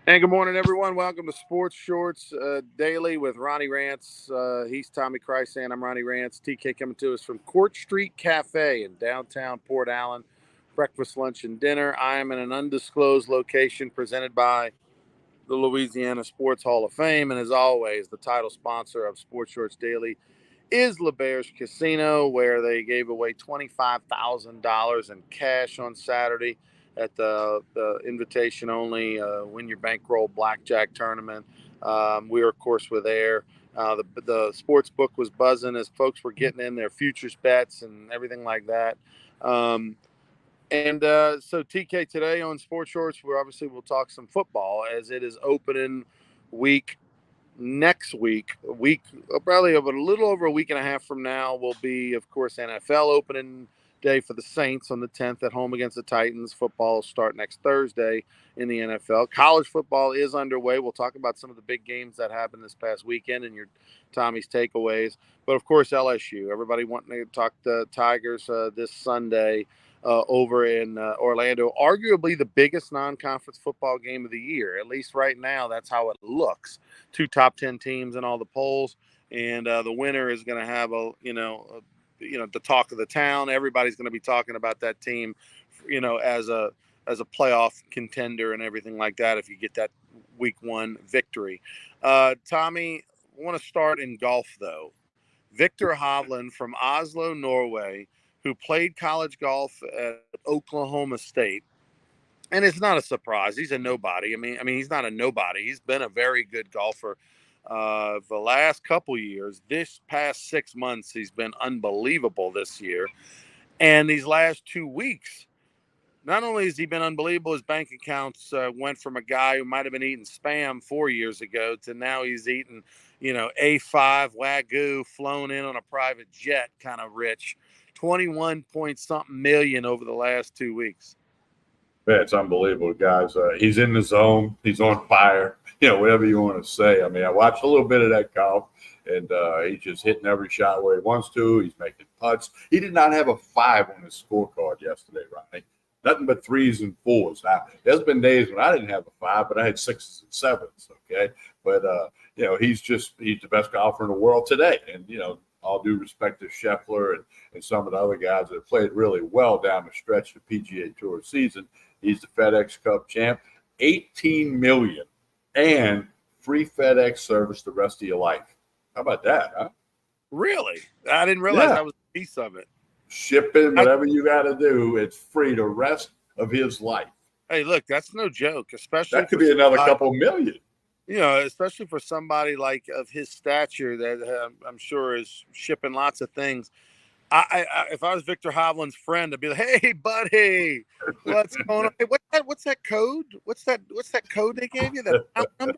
And good morning, everyone. Welcome to Sports Shorts Daily with Ronnie Rance. He's Tommy Krysan. I'm Ronnie Rance. TK coming to us from Court Street Cafe in downtown Port Allen. Breakfast, lunch, and dinner. I am in an undisclosed location presented by the Louisiana Sports Hall of Fame. And as always, the title sponsor of Sports Shorts Daily is LeBear's Casino, where they gave away $25,000 in cash on Saturday at the invitation only Win Your Bankroll Blackjack Tournament. We were, of course, there. The sports book was buzzing as folks were getting in their futures bets and everything like that. So TK, today on Sports Shorts, we'll talk some football as it is opening week. Next week, probably over a little over a week and a half from now, will be, of course, NFL opening day for the Saints on the 10th at home against the Titans. Football will start next Thursday in the NFL. College football is underway. We'll talk about some of the big games that happened this past weekend and your Tommy's takeaways. But, of course, LSU. Everybody wanting to talk the Tigers this Sunday over in Orlando. Arguably the biggest non-conference football game of the year. At least right now, that's how it looks. Two top 10 teams in all the polls, and the winner is going to have the talk of the town. Everybody's going to be talking about that team, as a playoff contender and everything like that. If you get that week one victory, Tommy, I want to start in golf though. Victor Hovland from Oslo, Norway, who played college golf at Oklahoma State. And it's not a surprise. He's a nobody. I mean, he's not a nobody. He's been a very good golfer the last couple years. This past 6 months, he's been unbelievable this year. And these last 2 weeks, not only has he been unbelievable, his bank accounts went from a guy who might have been eating Spam 4 years ago to now he's eating, A5 Wagyu, flown in on a private jet, kind of rich. 21 point something million over the last 2 weeks. Yeah, it's unbelievable, guys. He's in the zone. He's on fire. Whatever you want to say. I mean, I watched a little bit of that golf, and he's just hitting every shot where he wants to. He's making putts. He did not have a 5 on his scorecard yesterday, Ronnie. Nothing but 3s and 4s. Now, there's been days when I didn't have a 5, but I had 6s and 7s, okay? But, he's the best golfer in the world today. And, all due respect to Scheffler and some of the other guys that have played really well down the stretch of the PGA Tour season. He's the FedEx Cup champ. $18 million and free FedEx service the rest of your life. How about that, huh? Really? I didn't realize that was a piece of it. Shipping, whatever you got to do, it's free the rest of his life. Hey, look, that's no joke, especially that could be another couple million. Especially for somebody like of his stature that I'm sure is shipping lots of things. If I was Victor Hovland's friend, I'd be like, "Hey, buddy, what's going on? Hey, what's that code? What's that code they gave you? That number?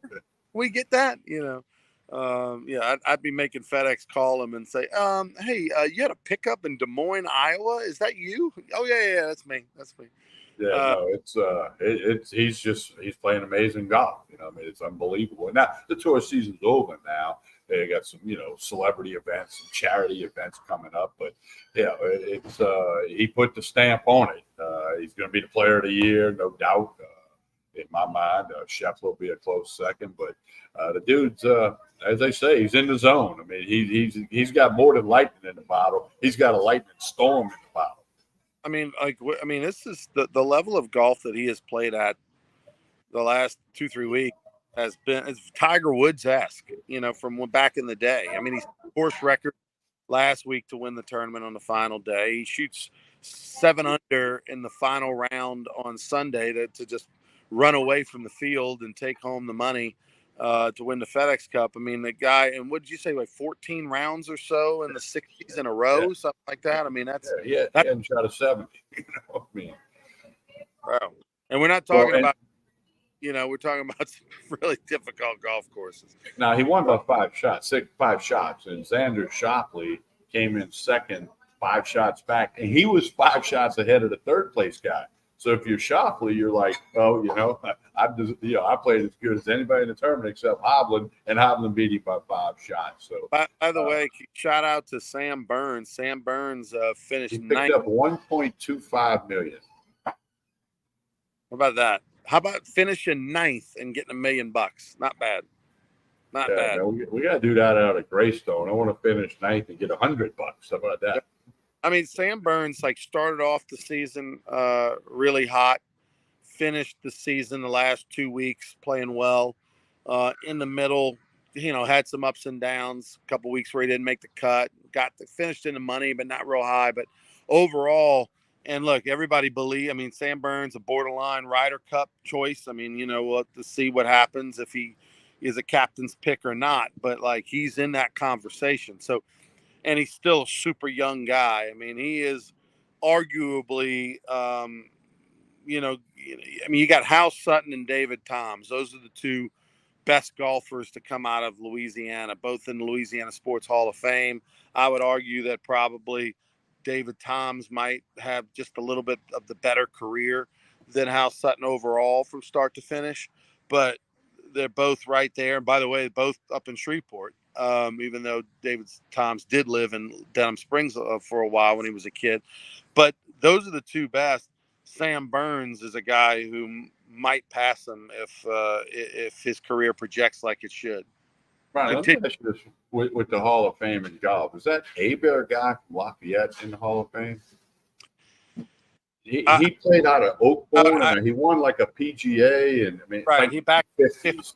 We get that? I'd be making FedEx call him and say, hey, you had a pickup in Des Moines, Iowa. Is that you? Oh yeah, that's me. Yeah, he's playing amazing golf. It's unbelievable. Now the tour season's over now. They got some, celebrity events and charity events coming up. But yeah, he put the stamp on it. He's going to be the player of the year, no doubt. In my mind, Scheffler will be a close second. But the dude's, as they say, he's in the zone. I mean, he's got more than lightning in the bottle. He's got a lightning storm in the bottle. This is the level of golf that he has played at the last 2-3 weeks has been Tiger Woods-esque, from back in the day. I mean, he's course record last week to win the tournament on the final day. He shoots 7 under in the final round on Sunday to just run away from the field and take home the money to win the FedEx Cup. I mean, the guy, and what did you say, like 14 rounds or so in the 60s in a row, something like that? I mean, that's he hadn't shot a 70. Wow. And we're not talking about. We're talking about some really difficult golf courses. Now, he won by 5 shots. And Xander Schauffele came in second, 5 shots back. And he was 5 shots ahead of the third place guy. So if you're Schauffele, you're like, I played as good as anybody in the tournament except Hovland, and Hovland beat him by 5 shots. So, by the way, shout out to Sam Burns. Sam Burns finished he picked up $1.25 million. How about that? How about finishing ninth and getting $1 million? Not bad. Not bad. No, we got to do that out of Greystone. I want to finish ninth and get $100. How about that? I mean, Sam Burns started off the season really hot, finished the season the last 2 weeks playing well. In the middle, had some ups and downs. A couple weeks where he didn't make the cut, finished in the money, but not real high. But overall, and look, everybody Sam Burns, a borderline Ryder Cup choice. We'll have to see what happens if he is a captain's pick or not. But he's in that conversation. So, and he's still a super young guy. He is arguably, you got Hal Sutton and David Toms. Those are the two best golfers to come out of Louisiana, both in the Louisiana Sports Hall of Fame. I would argue that probably David Toms might have just a little bit of the better career than Hal Sutton overall from start to finish, but they're both right there. And by the way, both up in Shreveport, even though David Toms did live in Denham Springs for a while when he was a kid. But those are the two best. Sam Burns is a guy who might pass him if his career projects like it should. Right. Let me ask you this with the Hall of Fame in golf. Is that Hebert guy from Lafayette in the Hall of Fame? He played out of Oakbourne and he won a PGA and right. He back 50s.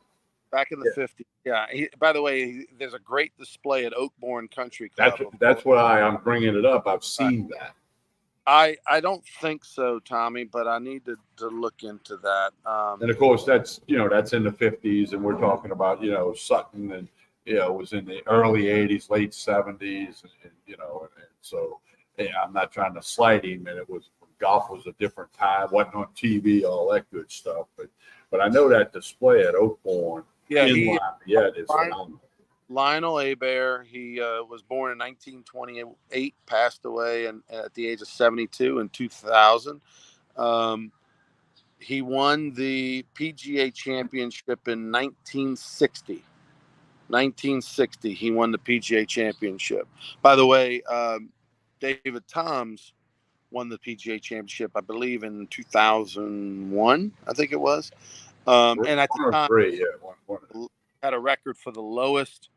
Back in the 50s. Yeah. By the way, there's a great display at Oakbourne Country Club. That's why I'm bringing it up. I've seen that. I don't think so, Tommy, but I need to look into that. And of course, that's in the 50s, and we're talking about Sutton, and was in the early 80s, late 70s, and so I'm not trying to slight him, and golf was a different time, wasn't on TV, all that good stuff, but I know that display at Oakbourne, Lafayette is phenomenal. Lionel Hebert, he was born in 1928, passed away at the age of 72 in 2000. He won the PGA Championship in 1960. 1960, he won the PGA Championship. By the way, David Toms won the PGA Championship, I believe, in 2001, I think it was. And at the time, had a record for the lowest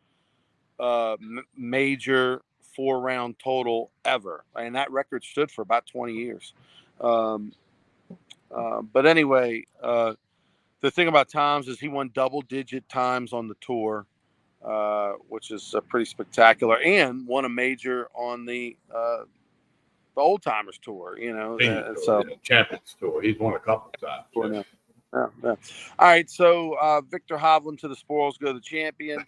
major 4-round total ever, and that record stood for about 20 years. But anyway, the thing about Toms is he won double-digit times on the tour, which is pretty spectacular, and won a major on the Old Timers Tour. Champions Tour. He's won a couple of times. Yeah. All right, so Victor Hovland to the spoils go the champion.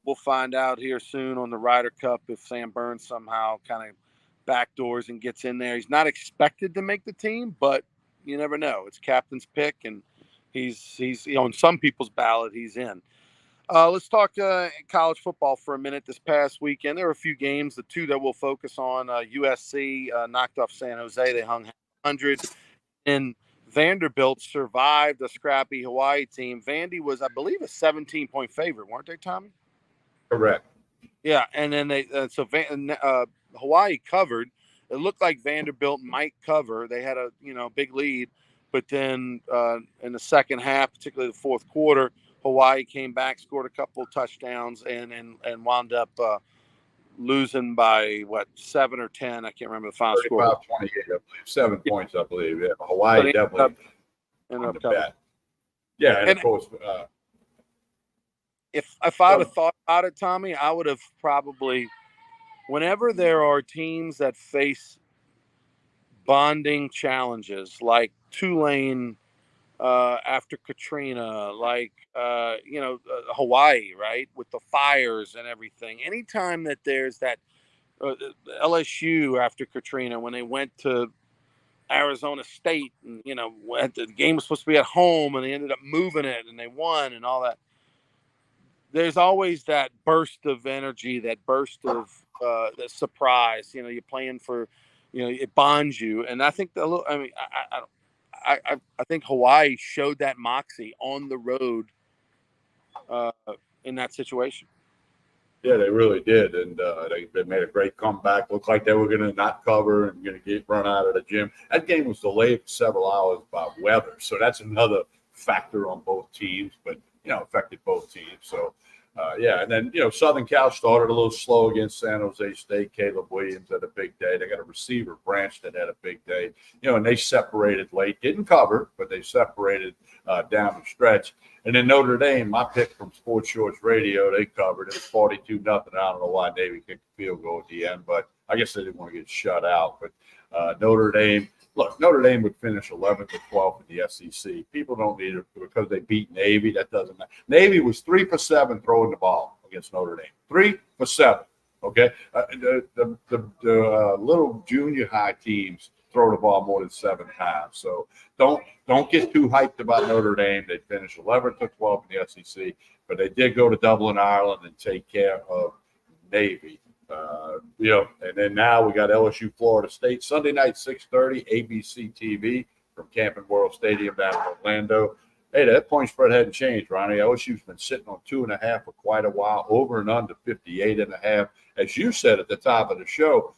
We'll find out here soon on the Ryder Cup if Sam Burns somehow kind of backdoors and gets in there. He's not expected to make the team, but you never know. It's captain's pick, and he's on some people's ballot, he's in. Let's talk college football for a minute. This past weekend, there were a few games. The two that we'll focus on, USC knocked off San Jose. They hung 100, and Vanderbilt survived a scrappy Hawaii team. Vandy was, I believe, a 17-point favorite, weren't they, Tommy? Correct. Yeah, and then Hawaii covered. It looked like Vanderbilt might cover. They had a big lead, but then in the second half, particularly the fourth quarter, Hawaii came back, scored a couple touchdowns, and wound up losing by 7 or 10. I can't remember the final score. 35-28, I believe. 7 points, I believe. Yeah, Hawaii definitely ended up covering. Yeah, and of course. If I'd have thought about it, Tommy, I would have probably, whenever there are teams that face bonding challenges like Tulane after Katrina, like Hawaii, right, with the fires and everything. Anytime that there's that LSU after Katrina when they went to Arizona State, and the game was supposed to be at home and they ended up moving it and they won and all that. There's always that burst of energy, that burst of the surprise. You're playing for, it bonds you, and I think I think Hawaii showed that moxie on the road in that situation. Yeah, they really did, and they made a great comeback. Looked like they were going to not cover and going to get run out of the gym. That game was delayed for several hours by weather, so that's another factor on both teams, but affected both teams. So. And then, Southern Cal started a little slow against San Jose State. Caleb Williams had a big day. They got a receiver, Branch, that had a big day. And they separated late. Didn't cover, but they separated down the stretch. And then Notre Dame, my pick from Sports Shorts Radio, they covered. It was 42-0. I don't know why Navy kicked the field goal at the end, but I guess they didn't want to get shut out. But Notre Dame, look, Notre Dame would finish 11th or 12th in the SEC. People don't need it because they beat Navy. That doesn't matter. Navy was 3 for 7 throwing the ball against Notre Dame. 3 for 7. Okay, the little junior high teams throw the ball more than 7 times. So don't get too hyped about Notre Dame. They finished 11th or 12th in the SEC, but they did go to Dublin, Ireland, and take care of Navy. And then now we got LSU, Florida State, Sunday night, 6:30, ABC TV from Camping World Stadium down in Orlando. Hey, that point spread hadn't changed, Ronnie. LSU's been sitting on 2.5 for quite a while, over and under 58.5. As you said at the top of the show,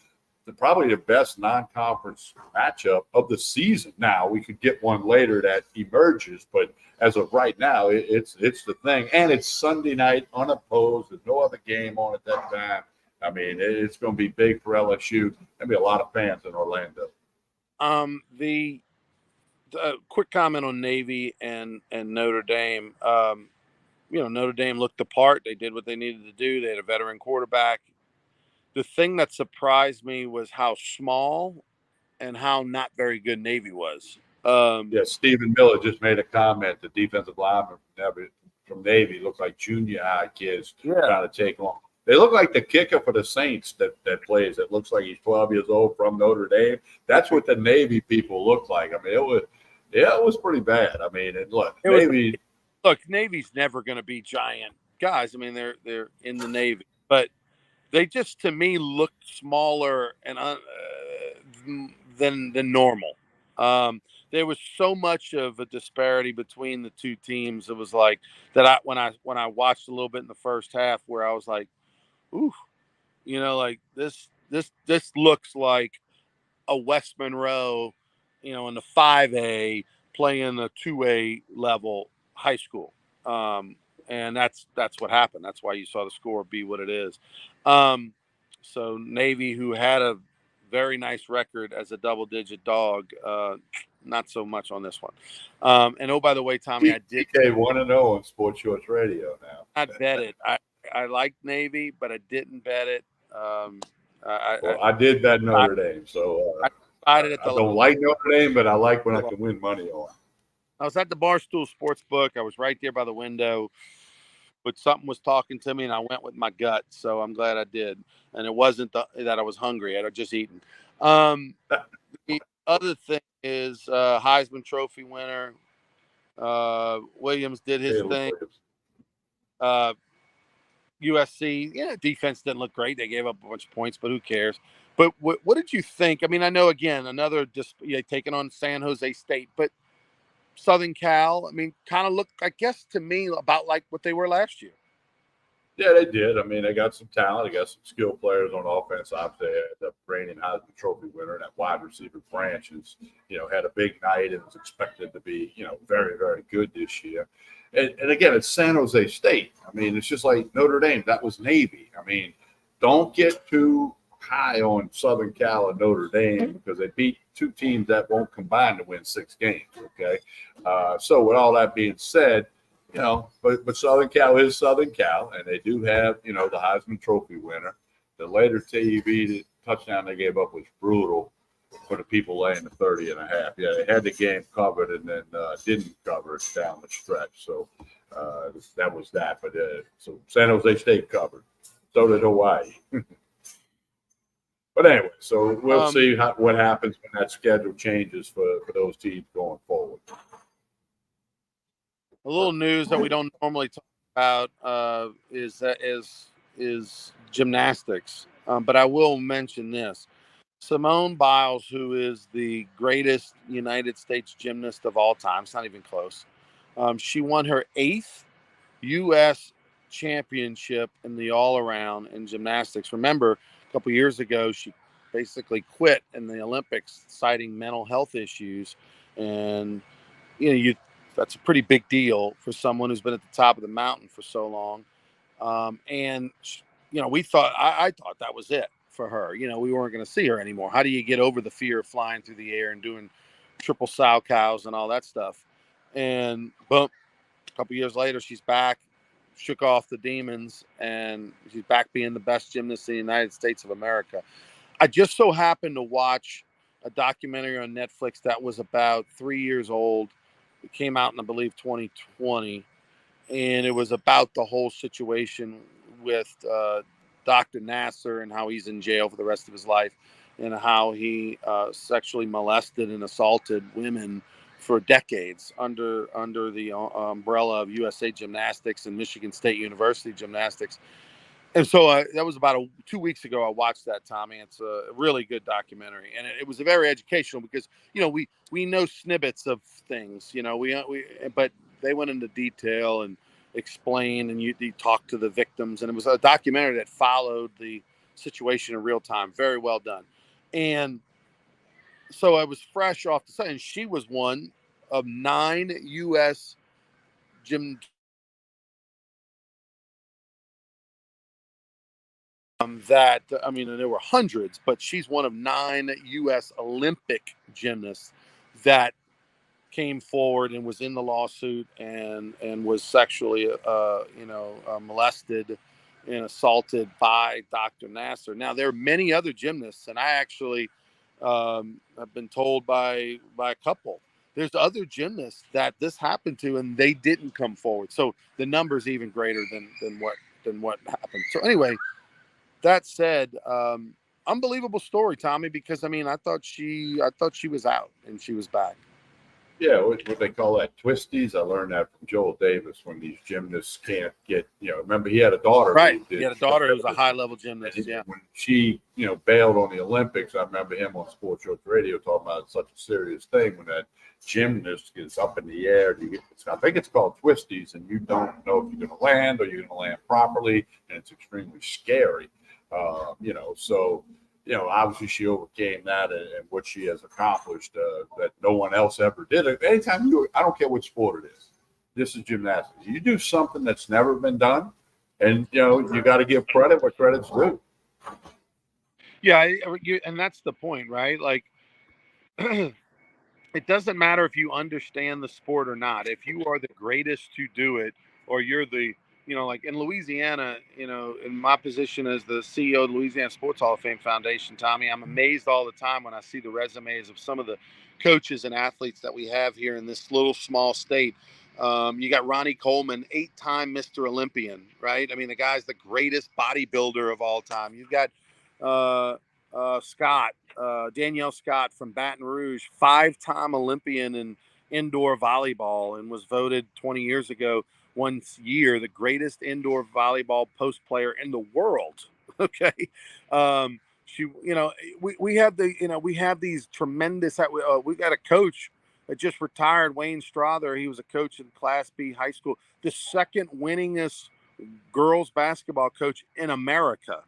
probably the best non-conference matchup of the season. Now, we could get one later that emerges, but as of right now, it's the thing. And it's Sunday night, unopposed. There's no other game on at that time. I mean, it's going to be big for LSU. There'll be a lot of fans in Orlando. The quick comment on Navy and Notre Dame. Notre Dame looked the part. They did what they needed to do. They had a veteran quarterback. The thing that surprised me was how small and how not very good Navy was. Stephen Miller just made a comment. The defensive lineman from Navy looks like junior high kids trying to take on. They look like the kicker for the Saints that plays. It looks like he's 12 years old from Notre Dame. That's what the Navy people look like. I mean, it was pretty bad. I mean, Navy's never going to be giant guys. I mean, they're in the Navy, but they just, to me, look smaller and than normal. There was so much of a disparity between the two teams. It was like that. When I watched a little bit in the first half, where I was like, ooh, like this looks like a West Monroe, in the 5A playing the 2A level high school. And that's what happened. That's why you saw the score be what it is. So Navy, who had a very nice record as a double-digit dog, not so much on this one. And oh, by the way, Tommy, I did DK 1-0 on Sports Shorts Radio now. I bet it. I liked Navy, but I didn't bet it. I did bet Notre Dame, so I don't like Notre Dame, but I like when I can win money on. I was at the Barstool Sportsbook. I was right there by the window, but something was talking to me, and I went with my gut. So I'm glad I did. And it wasn't that I was hungry. I had just eaten. The other thing is Heisman Trophy winner. Williams did his thing. USC, defense didn't look great. They gave up a bunch of points, but who cares? But what did you think? I mean, I know, again, another taking on San Jose State, but Southern Cal, I mean, kind of looked, I guess, to me about like what they were last year. Yeah, they did. I mean, they got some talent. They got some skilled players on offense. Obviously, the reigning Heisman Trophy winner, that wide receiver Branch, had a big night and was expected to be, very, very good this year. And again, it's San Jose State. I mean, it's just like Notre Dame. That was Navy. I mean, don't get too high on Southern Cal and Notre Dame because they beat two teams that won't combine to win 6 games. Okay. So with all that being said, but Southern Cal is Southern Cal, and they do have, the Heisman Trophy winner. The later TV touchdown they gave up was brutal for the people laying the 30.5. Yeah, they had the game covered and then didn't cover it down the stretch. So that was that. But so San Jose State covered. So did Hawaii. But anyway, so we'll see what happens when that schedule changes for those teams going forward. A little news that we don't normally talk about is gymnastics. But I will mention this. Simone Biles, who is the greatest United States gymnast of all time, it's not even close. She won her 8th U.S. championship in the all-around in gymnastics. Remember, a couple years ago, she basically quit in the Olympics, citing mental health issues. And, That's a pretty big deal for someone who's been at the top of the mountain for so long. And we thought I thought that was it for her. We weren't going to see her anymore. How do you get over the fear of flying through the air and doing triple sow cows and all that stuff? And boom, a couple years later, she's back, shook off the demons, and she's back being the best gymnast in the United States of America. I just so happened to watch a documentary on Netflix that was about 3 years old. It came out in, I believe, 2020, and it was about the whole situation with Dr. Nasser and how he's in jail for the rest of his life, and how he sexually molested and assaulted women for decades under the umbrella of USA Gymnastics and Michigan State University Gymnastics. And so that was about 2 weeks ago. I watched that, Tommy. It's a really good documentary, and it was very educational because we know snippets of things. But they went into detail and explained, and you talked to the victims, and it was a documentary that followed the situation in real time. Very well done, and so I was fresh off the site, and she was one of 9 U.S. gym. And there were hundreds, but she's one of 9 U.S. Olympic gymnasts that came forward and was in the lawsuit and was sexually, molested and assaulted by Dr. Nasser. Now, there are many other gymnasts, and I actually have been told by a couple. There's other gymnasts that this happened to, and they didn't come forward. So the number's even greater than what happened. So anyway. That said, unbelievable story, Tommy, because I thought she was out and she was back. Yeah, what they call that, twisties. I learned that from Joel Davis when these gymnasts can't get, remember he had a daughter. Right. He had a daughter who was a high-level gymnast, yeah. When she, bailed on the Olympics, I remember him on Sports Shorts Radio talking about such a serious thing when that gymnast gets up in the air. I think it's called twisties, and you don't know if you're going to land or you're going to land properly, and it's extremely scary. Obviously she overcame that and what she has accomplished that no one else ever did. Anytime I don't care what sport it is, this is gymnastics. You do something that's never been done, and you got to give credit where credit's due. Yeah, and that's the point, right? Like, it doesn't matter if you understand the sport or not. If you are the greatest to do it, or you're the like in Louisiana, in my position as the CEO of the Louisiana Sports Hall of Fame Foundation, Tommy, I'm amazed all the time when I see the resumes of some of the coaches and athletes that we have here in this little small state. You got Ronnie Coleman, 8-time Mr. Olympian, right? I mean, the guy's the greatest bodybuilder of all time. You've got Danielle Scott from Baton Rouge, 5-time Olympian in indoor volleyball, and was voted 20 years ago one year the greatest indoor volleyball post player in the world. Okay. We have these tremendous, we got a coach that just retired, Wayne Strother. He was a coach in Class B high school, the second winningest girls basketball coach in America,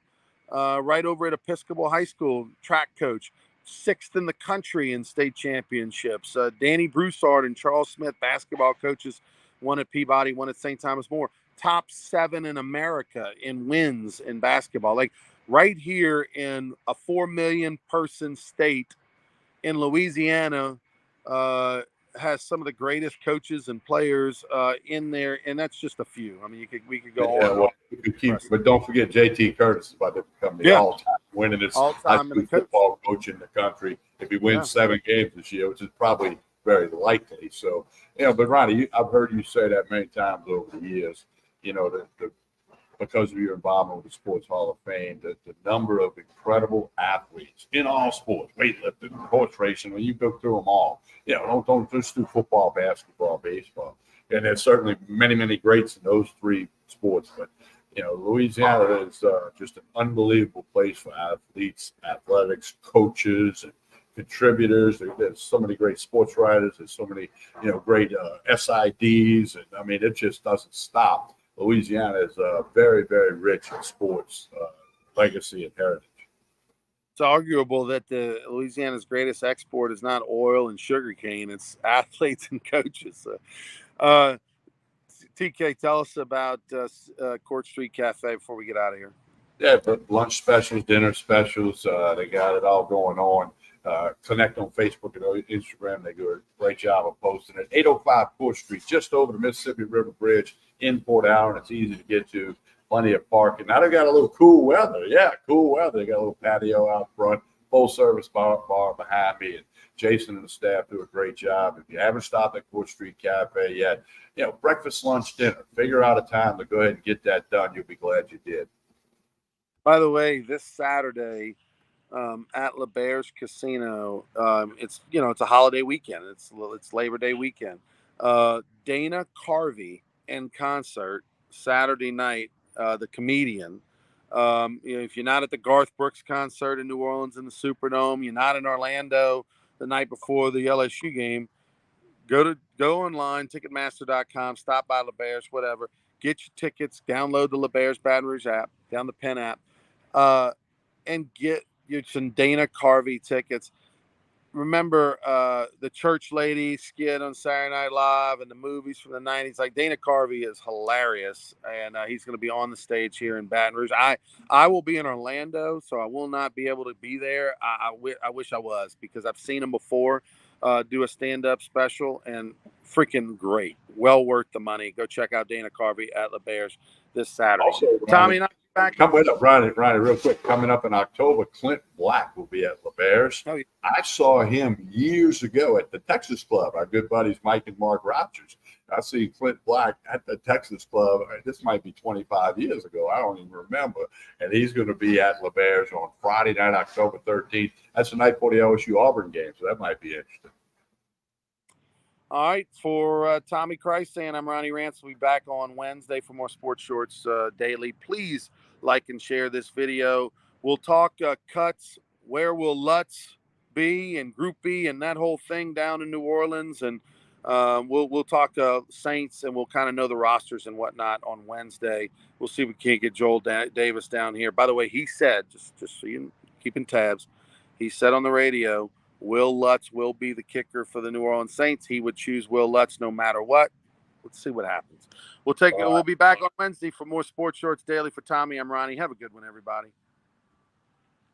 right over at Episcopal High School, track coach, 6th in the country in state championships. Danny Broussard and Charles Smith, basketball coaches, one at Peabody, one at St. Thomas More, top 7 in America in wins in basketball. Like right here in a 4 million person state in Louisiana, has some of the greatest coaches and players in there, and that's just a few. I mean, we could go on. Well, but don't forget JT Curtis is about to become the all-time winningest high school football coach in the country. If he wins 7 games this year, which is probably very likely. So, but Ronnie, I've heard you say that many times over the years, because of your involvement with the Sports Hall of Fame, the number of incredible athletes in all sports, weightlifting, horse racing, when you go through them all, don't just do football, basketball, baseball. And there's certainly many, many greats in those 3 sports. But, Louisiana is just an unbelievable place for athletes, athletics, coaches, and contributors. There's so many great sports writers. There's so many, great SIDs. And I mean, it just doesn't stop. Louisiana is very, very rich in sports legacy and heritage. It's arguable that the Louisiana's greatest export is not oil and sugarcane; it's athletes and coaches. TK, tell us about Court Street Cafe before we get out of here. Yeah, but lunch specials, dinner specials, they got it all going on. Connect on Facebook and Instagram. They do a great job of posting it. 805 4th Street, just over the Mississippi River Bridge in Port Allen. It's easy to get to, plenty of parking. Now they got a little cool weather. Yeah, cool weather. They got a little patio out front, full service bar behind me. And Jason and the staff do a great job. If you haven't stopped at Court Street Cafe yet, breakfast, lunch, dinner, figure out a time to go ahead and get that done. You'll be glad you did. By the way, this Saturday at LeBear's Casino, it's a holiday weekend. It's Labor Day weekend. Dana Carvey in concert Saturday night. The comedian. If you're not at the Garth Brooks concert in New Orleans in the Superdome, you're not in Orlando the night before the LSU game, go online, Ticketmaster.com, stop by LeBear's, whatever. Get your tickets, download the LeBear's Baton Rouge app, down the Penn app, and get you some Dana Carvey tickets. Remember the church lady skit on Saturday Night Live and the movies from the 90s? Like, Dana Carvey is hilarious, and he's going to be on the stage here in Baton Rouge. I will be in Orlando, so I will not be able to be there. I wish I was, because I've seen him before do a stand-up special, and freaking great. Well worth the money. Go check out Dana Carvey at LeBear's this Saturday. Also, Tommy and I back. Coming up, Ronnie, real quick. Coming up in October, Clint Black will be at LeBear's. Oh, yeah. I saw him years ago at the Texas Club. Our good buddies Mike and Mark Rogers. I see Clint Black at the Texas Club. This might be 25 years ago. I don't even remember. And he's going to be at LeBear's on Friday night, October 13th. That's the night before the LSU Auburn game, so that might be interesting. All right, for Tommy Christan, I'm Ronnie Rance. We'll be back on Wednesday for more Sports Shorts Daily. Please like and share this video. We'll talk cuts. Where will Lutz be and Group B and that whole thing down in New Orleans, and we'll talk Saints, and we'll kind of know the rosters and whatnot on Wednesday. We'll see if we can't get Joel Davis down here. By the way, he said, just so you keeping tabs, he said on the radio, Will Lutz will be the kicker for the New Orleans Saints. He would choose Will Lutz no matter what. Let's see what happens. We'll be back on Wednesday for more Sports Shorts Daily. For Tommy, I'm Ronnie. Have a good one, everybody.